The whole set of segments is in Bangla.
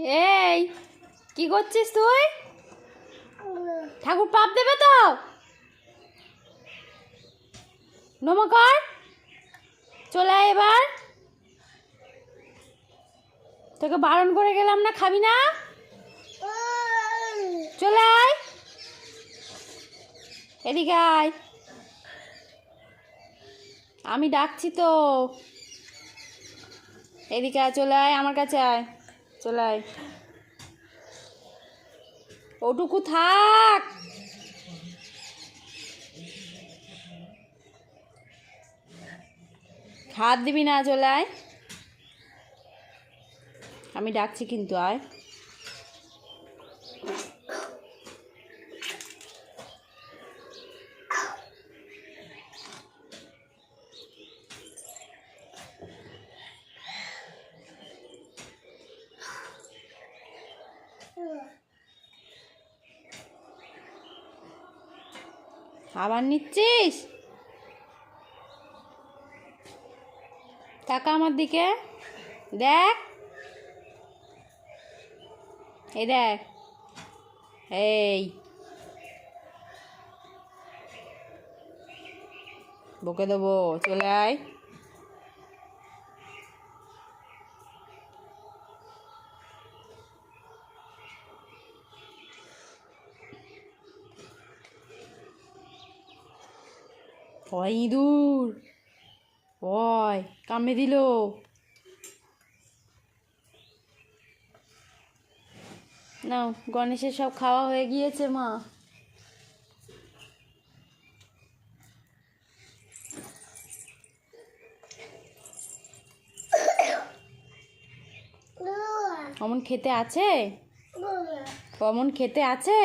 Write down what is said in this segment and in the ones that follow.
এই কি করছিস তুই? ঠাকুর পাপ দেবে তো? নমস্কার, চলে আয় এবার। তোকে বারণ করে গেলাম না, খাবি না? চলে আয়, এদিকে আয়, আমি ডাকছি তো। এদিকে আয়, চলে আয়, আমার কাছে আয়, চলে আয়। ওটুকু থাক, হাত দিবি না, চলে আয়, আমি ডাকছি কিন্তু, আয়। আবার নিচ্ছিস? তাকা আমার দিকে, দেখ, এই দেখ, এই বকে দেবো, চলে আয়। ওই ইঁদুর, ওই কামড়ে দিল। নাও, গণেশের সব খাওয়া হয়ে গিয়েছে মা। অমন খেতে আছে? অমন খেতে আছে?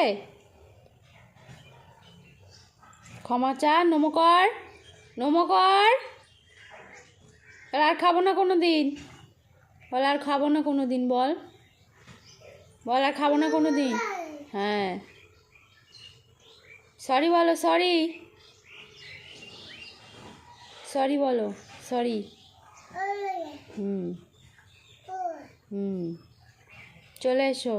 ক্ষমা চা, নমস্কার, নমস্কার। আর খাবো না কোনো দিন, বল আর খাবো না কোনো দিন, বল, বল আর খাবো না কোনো দিন। হ্যাঁ, সরি বলো, সরি, সরি বলো, সরি। হুম হুম, চলে এসো।